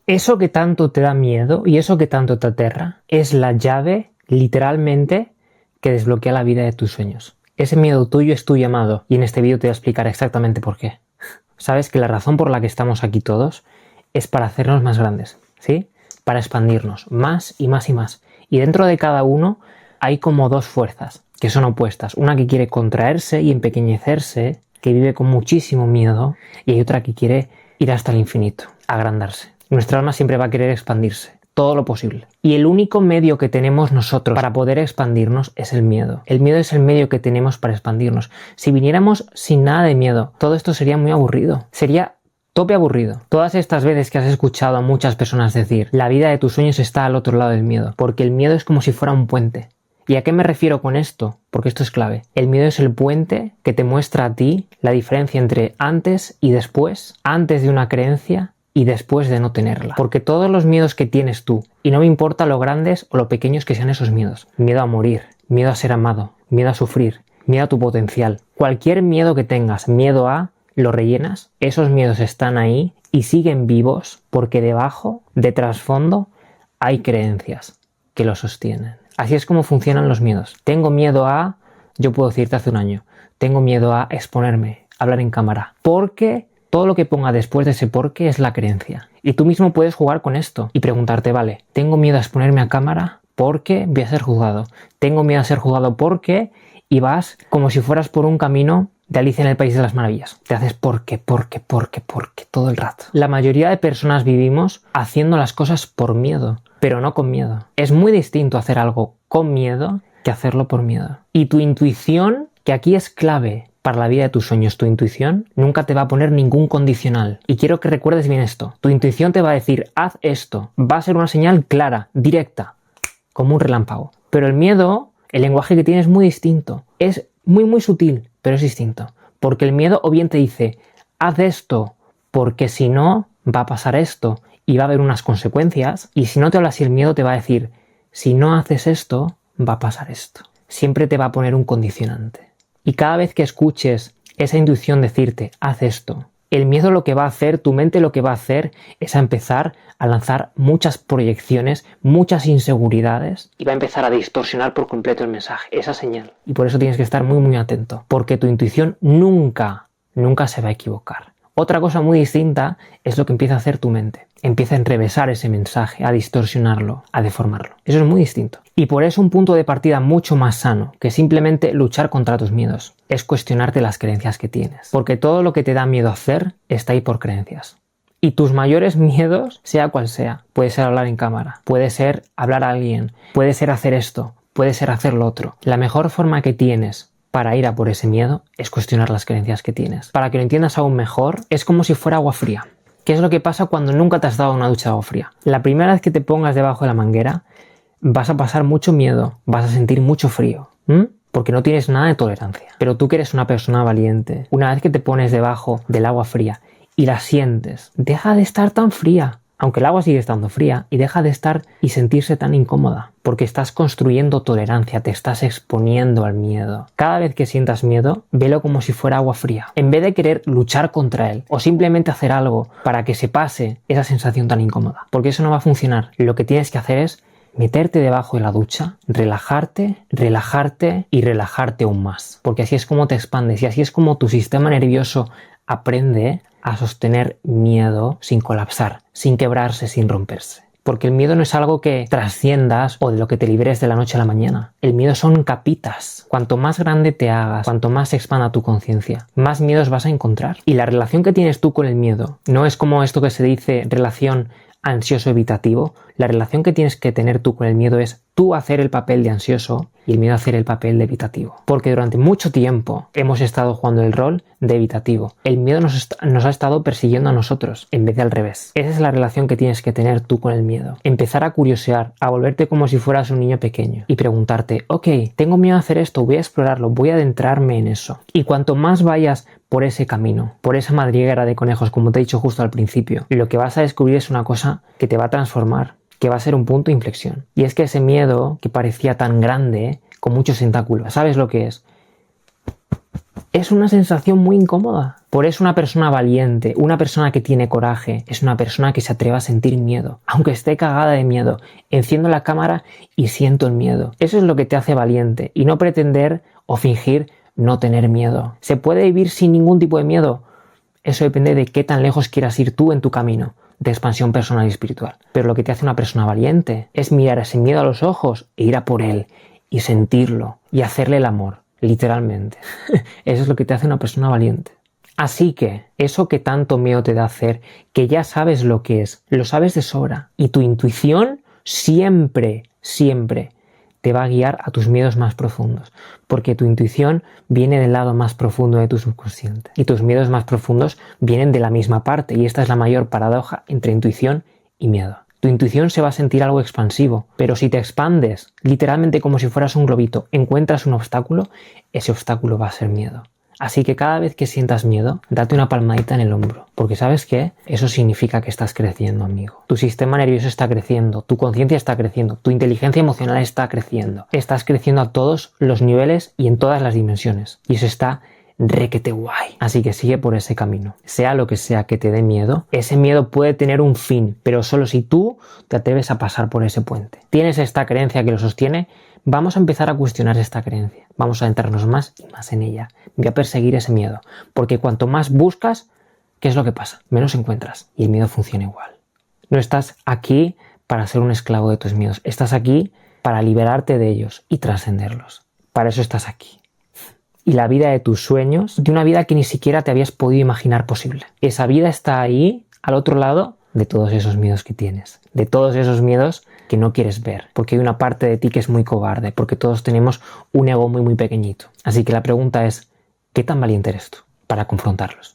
Eso que tanto te da miedo y eso que tanto te aterra es la llave, literalmente, que desbloquea la vida de tus sueños. Ese miedo tuyo es tu llamado y en este vídeo te voy a explicar exactamente por qué. Sabes que la razón por la que estamos aquí todos es para hacernos más grandes, ¿sí? Para expandirnos más y más y más. Y dentro de cada uno hay como dos fuerzas que son opuestas. Una que quiere contraerse y empequeñecerse, que vive con muchísimo miedo, y hay otra que quiere ir hasta el infinito, agrandarse. Nuestra alma siempre va a querer expandirse, todo lo posible. Y el único medio que tenemos nosotros para poder expandirnos es el miedo. El miedo es el medio que tenemos para expandirnos. Si viniéramos sin nada de miedo, todo esto sería muy aburrido. Sería tope aburrido. Todas estas veces que has escuchado a muchas personas decir, la vida de tus sueños está al otro lado del miedo, porque el miedo es como si fuera un puente. ¿Y a qué me refiero con esto? Porque esto es clave. El miedo es el puente que te muestra a ti la diferencia entre antes y después, antes de una creencia y después de no tenerla. Porque todos los miedos que tienes tú, y no me importa lo grandes o lo pequeños que sean esos miedos, miedo a morir, miedo a ser amado, miedo a sufrir, miedo a tu potencial, cualquier miedo que tengas, miedo a, lo rellenas, esos miedos están ahí y siguen vivos porque debajo, de trasfondo, hay creencias que los sostienen. Así es como funcionan los miedos. Tengo miedo a, yo puedo decirte hace un año, tengo miedo a exponerme, hablar en cámara, porque todo lo que ponga después de ese porque es la creencia. Y tú mismo puedes jugar con esto y preguntarte, vale, tengo miedo a exponerme a cámara porque voy a ser juzgado. Tengo miedo a ser juzgado porque, y vas como si fueras por un camino de Alicia en el País de las Maravillas. Te haces porque todo el rato. La mayoría de personas vivimos haciendo las cosas por miedo, pero no con miedo. Es muy distinto hacer algo con miedo que hacerlo por miedo. Y tu intuición, que aquí es clave para la vida de tus sueños, tu intuición nunca te va a poner ningún condicional. Y quiero que recuerdes bien esto. Tu intuición te va a decir, haz esto. Va a ser una señal clara, directa, como un relámpago. Pero el miedo, el lenguaje que tiene es muy distinto. Es muy sutil, pero es distinto. Porque el miedo o bien te dice, haz esto, porque si no, va a pasar esto y va a haber unas consecuencias. Y si no te habla así, el miedo te va a decir, si no haces esto, va a pasar esto. Siempre te va a poner un condicionante. Y cada vez que escuches esa intuición decirte, haz esto, el miedo lo que va a hacer, tu mente lo que va a hacer es a empezar a lanzar muchas proyecciones, muchas inseguridades y va a empezar a distorsionar por completo el mensaje, esa señal. Y por eso tienes que estar muy atento, porque tu intuición nunca se va a equivocar. Otra cosa muy distinta es lo que empieza a hacer tu mente. Empieza a enrevesar ese mensaje, a distorsionarlo, a deformarlo. Eso es muy distinto. Y por eso un punto de partida mucho más sano que simplemente luchar contra tus miedos es cuestionarte las creencias que tienes. Porque todo lo que te da miedo hacer está ahí por creencias. Y tus mayores miedos, sea cual sea, puede ser hablar en cámara, puede ser hablar a alguien, puede ser hacer esto, puede ser hacer lo otro. La mejor forma que tienes para ir a por ese miedo es cuestionar las creencias que tienes. Para que lo entiendas aún mejor, es como si fuera agua fría. ¿Qué es lo que pasa cuando nunca te has dado una ducha de agua fría? La primera vez que te pongas debajo de la manguera, vas a pasar mucho miedo, vas a sentir mucho frío, porque no tienes nada de tolerancia. Pero tú que eres una persona valiente, una vez que te pones debajo del agua fría y la sientes, deja de estar tan fría. Aunque el agua sigue estando fría, y deja de estar y sentirse tan incómoda, porque estás construyendo tolerancia, te estás exponiendo al miedo. Cada vez que sientas miedo, velo como si fuera agua fría. En vez de querer luchar contra él, o simplemente hacer algo para que se pase esa sensación tan incómoda, porque eso no va a funcionar. Lo que tienes que hacer es meterte debajo de la ducha, relajarte y relajarte aún más, porque así es como te expandes y así es como tu sistema nervioso aprende a sostener miedo sin colapsar, sin quebrarse, sin romperse. Porque el miedo no es algo que trasciendas o de lo que te liberes de la noche a la mañana. El miedo son capitas. Cuanto más grande te hagas, cuanto más se expanda tu conciencia, más miedos vas a encontrar. Y la relación que tienes tú con el miedo no es como esto que se dice relación ansioso-evitativo. La relación que tienes que tener tú con el miedo es tú hacer el papel de ansioso y el miedo hacer el papel de evitativo. Porque durante mucho tiempo hemos estado jugando el rol de evitativo. El miedo nos ha estado persiguiendo a nosotros en vez de al revés. Esa es la relación que tienes que tener tú con el miedo. Empezar a curiosear, a volverte como si fueras un niño pequeño y preguntarte, ok, tengo miedo a hacer esto, voy a explorarlo, voy a adentrarme en eso. Y cuanto más vayas por ese camino, por esa madriguera de conejos, como te he dicho justo al principio, lo que vas a descubrir es una cosa que te va a transformar, que va a ser un punto de inflexión. Y es que ese miedo que parecía tan grande, con muchos tentáculos, ¿sabes lo que es? Es una sensación muy incómoda, Por eso una persona valiente, una persona que tiene coraje, es una persona que se atreve a sentir miedo. Aunque esté cagada de miedo, enciendo la cámara y siento el miedo. Eso es lo que te hace valiente y no pretender o fingir no tener miedo. ¿Se puede vivir sin ningún tipo de miedo? Eso depende de qué tan lejos quieras ir tú en tu camino de expansión personal y espiritual. Pero lo que te hace una persona valiente es mirar ese miedo a los ojos e ir a por él y sentirlo y hacerle el amor, literalmente. Eso es lo que te hace una persona valiente. Así que eso que tanto miedo te da hacer, que ya sabes lo que es, lo sabes de sobra y tu intuición siempre te va a guiar a tus miedos más profundos, porque tu intuición viene del lado más profundo de tu subconsciente y tus miedos más profundos vienen de la misma parte, y esta es la mayor paradoja entre intuición y miedo. Tu intuición se va a sentir algo expansivo, pero si te expandes, literalmente como si fueras un globito, encuentras un obstáculo, ese obstáculo va a ser miedo. Así que cada vez que sientas miedo, date una palmadita en el hombro, porque ¿sabes qué? Eso significa que estás creciendo, amigo. Tu sistema nervioso está creciendo, tu conciencia está creciendo, tu inteligencia emocional está creciendo. Estás creciendo a todos los niveles y en todas las dimensiones. Y eso está requete guay. Así que sigue por ese camino. Sea lo que sea que te dé miedo, ese miedo puede tener un fin, pero solo si tú te atreves a pasar por ese puente. ¿Tienes esta creencia que lo sostiene? Vamos a empezar a cuestionar esta creencia. Vamos a adentrarnos más y más en ella. Voy a perseguir ese miedo. Porque cuanto más buscas, ¿qué es lo que pasa? Menos encuentras. Y el miedo funciona igual. No estás aquí para ser un esclavo de tus miedos. Estás aquí para liberarte de ellos y trascenderlos. Para eso estás aquí. Y la vida de tus sueños, de una vida que ni siquiera te habías podido imaginar posible. Esa vida está ahí, al otro lado de todos esos miedos que tienes. De todos esos miedos que no quieres ver, porque hay una parte de ti que es muy cobarde, porque todos tenemos un ego muy pequeñito. Así que la pregunta es, ¿qué tan valiente eres tú para confrontarlos?